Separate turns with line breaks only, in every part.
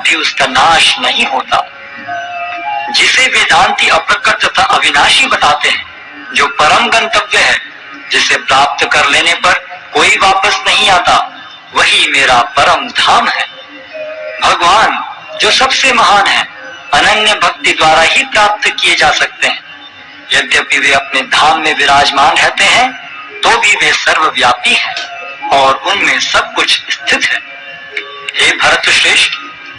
भी उसका नाश नहीं होता। जिसे वेदांती अप्रकट तथा अविनाशी बताते हैं, जो परम गंतव्य है, जिसे प्राप्त कर लेने पर कोई वापस नहीं आता, वही मेरा परम धाम है। भगवान जो सबसे महान है, अनन्य भक्ति द्वारा ही प्राप्त किए जा सकते हैं। यद्यपि वे अपने धाम में विराजमान रहते हैं, तो भी वे सर्वव्यापी हैं और उनमें सब कुछ स्थित है। हे भरत श्रेष्ठ,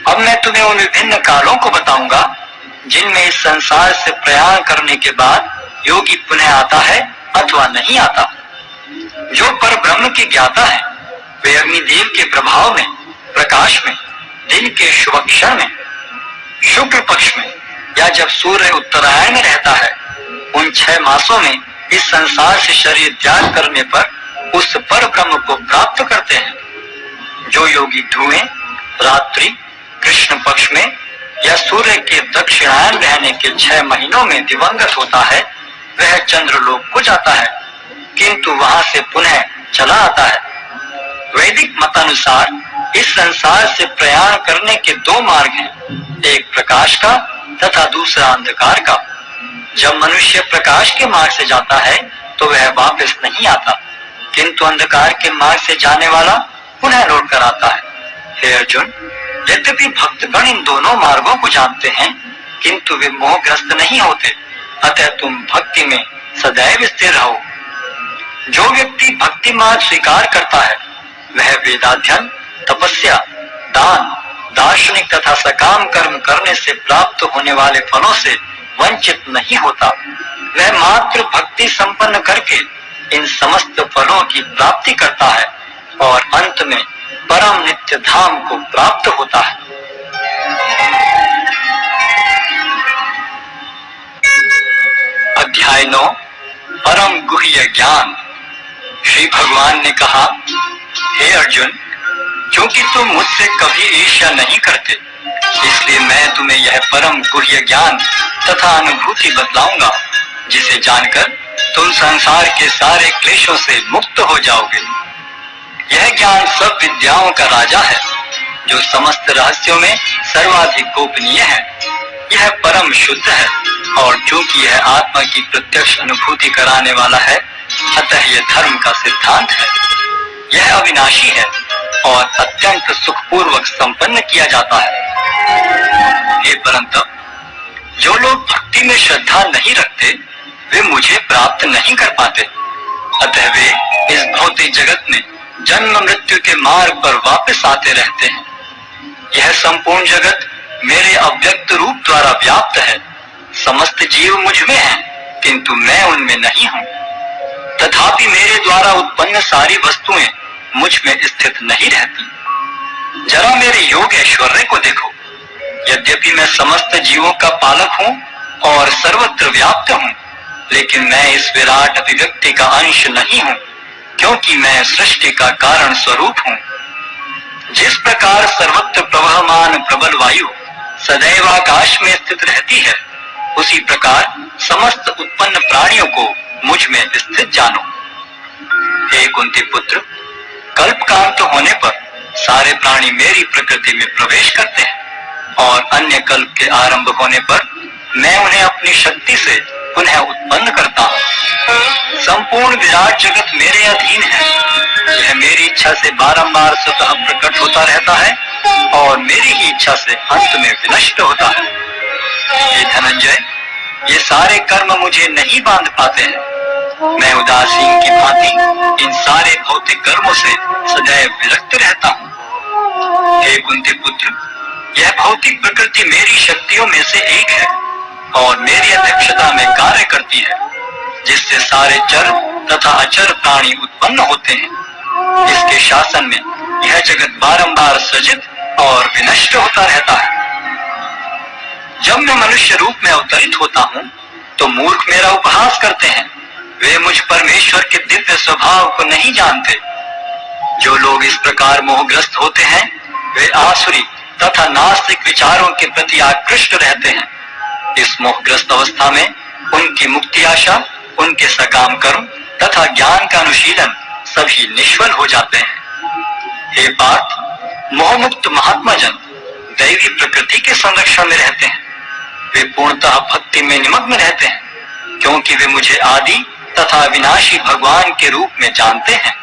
अब मैं तुम्हें उन विभिन्न कालों को बताऊंगा जिनमें इस संसार से प्रयाण करने के बाद योगी पुनः आता है अथवा नहीं आता। जो पर ब्रह्म के ज्ञाता है, वे अग्निदेव के प्रभाव में, प्रकाश में, दिन के शुभ क्षण में, शुक्ल पक्ष में या जब सूर्य उत्तरायण में रहता है, उन 6 मासों में इस संसार से शरीर त्याग करने पर उस पर ब्रह्म को प्राप्त करते हैं। जो योगी धुएं, रात्रि, कृष्ण पक्ष में या सूर्य के दक्षिणायन रहने के 6 महीनों में दिवंगत होता है, वह चंद्रलोक को जाता है, किंतु वहां से पुनः चला आता है। वैदिक मतानुसार इस संसार से प्रयाण करने के 2 मार्ग हैं, एक प्रकाश का तथा दूसरा अंधकार का। जब मनुष्य प्रकाश के मार्ग से जाता है तो वह वापस नहीं आता, किंतु अंधकार के मार्ग से जाने वाला पुनः लौट कर आता है। हे अर्जुन, यद्यपि भक्तगण इन दोनों मार्गों को जानते हैं, किंतु वे मोहग्रस्त नहीं होते, अतः तुम भक्ति में सदैव स्थिर रहो। जो व्यक्ति भक्ति मार्ग स्वीकार करता है, वह वेदाध्ययन, तपस्या, दान, दार्शनिक तथा सकाम कर्म करने से प्राप्त होने वाले फलों से वंचित नहीं होता। वह मात्र भक्ति संपन्न करके इन समस्त फलों की प्राप्ति करता है और अंत में परम नित्य धाम को प्राप्त होता है। अध्याय 9, परम गुह्य ज्ञान। श्री भगवान ने कहा, हे अर्जुन, क्योंकि तुम मुझसे कभी ईर्ष्या नहीं करते, इसलिए मैं तुम्हें यह परम गुह्य ज्ञान तथा अनुभूति बतलाऊंगा, जिसे जानकर तुम संसार के सारे क्लेशों से मुक्त हो जाओगे। यह ज्ञान सब विद्याओं का राजा है, जो समस्त रहस्यों में सर्वाधिक गोपनीय है। यह परम शुद्ध है और चूंकि यह आत्मा की प्रत्यक्ष अनुभूति कराने वाला है, अतः यह धर्म का सिद्धांत है। यह अविनाशी है और अत्यंत सुखपूर्वक संपन्न किया जाता है। हे परंतप, जो लोग भक्ति में श्रद्धा नहीं रखते, वे मुझे प्राप्त नहीं कर पाते, अतः वे इस भौतिक जगत में जन्म मृत्यु के मार्ग पर वापस आते रहते हैं। यह संपूर्ण जगत मेरे अव्यक्त रूप द्वारा व्याप्त है। समस्त जीव मुझ में हैं, किंतु मैं उनमें नहीं हूँ। तथापि मेरे द्वारा उत्पन्न सारी वस्तुएं मुझ में स्थित नहीं रहती। जरा मेरे योग ऐश्वर्य को देखो। यद्यपि मैं समस्त जीवों का पालक हूँ और सर्वत्र व्याप्त हूँ, लेकिन मैं इस विराट अभिव्यक्ति का अंश नहीं हूँ, क्योंकि मैं सृष्टि का कारण स्वरूप हूँ। जिस प्रकार सर्वत्र प्रवहमान प्रबल वायु सदैव आकाश में स्थित रहती है, उसी प्रकार समस्त उत्पन्न प्राणियों को मुझ में स्थित जानो। हे कुंती पुत्र, कल्प का अंत होने पर सारे प्राणी मेरी प्रकृति में प्रवेश करते हैं और अन्य कल्प के आरंभ होने पर मैं उन्हें अपनी शक्ति से पुनः उत्पन्न करता हूँ। संपूर्ण विराट जगत मेरे अधीन है। यह मेरी इच्छा से बारंबार स्वतः प्रकट होता रहता है और मेरी ही इच्छा से अंत में विनष्ट होता है। हे धनंजय, ये सारे कर्म मुझे नहीं बांध पाते हैं। मैं उदासीन की भांति इन सारे भौतिक कर्मों से सदैव विरक्त रहता हूँ। हे कुंती पुत्र, यह भौतिक प्रकृति मेरी शक्तियों में से एक है और मेरी अध्यक्षता में कार्य करती है, जिससे सारे चर तथा अचर प्राणी उत्पन्न होते हैं। इसके शासन में यह जगत बारंबार सृजित और विनष्ट होता रहता है। जब मैं मनुष्य रूप में अवतरित होता हूँ, तो मूर्ख मेरा उपहास करते हैं। वे मुझ परमेश्वर के दिव्य स्वभाव को नहीं जानते। जो लोग इस प्रकार मोहग्रस्त होते हैं, वे आसुरी तथा नास्तिक विचारों के प्रति आकृष्ट रहते हैं। इस मोहग्रस्त अवस्था में उनकी मुक्ति आशा, उनके सकाम कर्म तथा ज्ञान का अनुशीलन सभी निष्फल हो जाते हैं। हे पार्थ, मोहमुक्त महात्मा जन दैवी प्रकृति के संरक्षण में रहते हैं। वे पूर्णतः भक्ति में निमग्न रहते हैं, क्योंकि वे मुझे आदि तथा विनाशी भगवान के रूप में जानते हैं।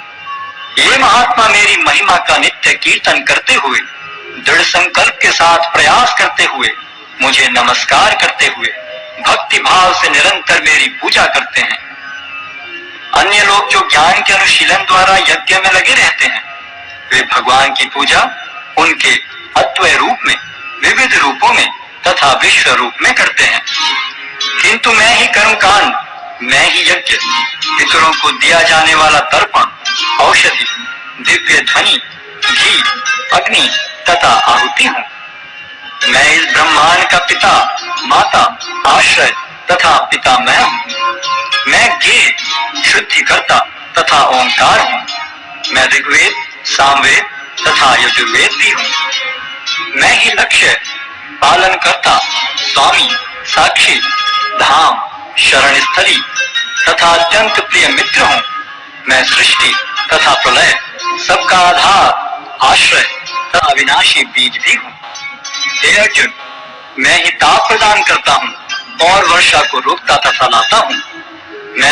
ये महात्मा मेरी महिमा का नित्य कीर्तन करते हुए, दृढ़ संकल्प के साथ प्रयास करते हुए, मुझे नमस्कार करते हुए भक्ति भाव से निरंतर मेरी पूजा करते हैं। अन्य लोग जो ज्ञान के अनुशीलन द्वारा यज्ञ में लगे रहते हैं, वे भगवान की पूजा उनके अद्वय रूप में, विविध रूपों में तथा विश्व रूप में करते हैं। किंतु मैं ही कर्मकांड, मैं ही यज्ञ, पितरों को दिया जाने वाला तर्पण, औषधि, दिव्य ध्वनि, घी, अग्नि तथा आहुति हूँ। मैं इस ब्रह्मांड का पिता, माता, आश्रय तथा पिता मैं हूँ। मैं ज्ञेय, शुद्धिकर्ता तथा ओंकार हूँ। मैं ऋग्वेद, सामवेद तथा यजुर्वेद भी हूँ। मैं ही लक्ष्य, पालनकर्ता, स्वामी, साक्षी, धाम, शरण स्थली तथा अत्यंत प्रिय मित्र हूँ। मैं सृष्टि तथा प्रलय, सबका आधार, आश्रय तथा अविनाशी बीज भी हूँ। हे अर्जुन, मैं ही ताप प्रदान करता हूँ और वर्षा को रोकता तथा लाता हूँ। मैं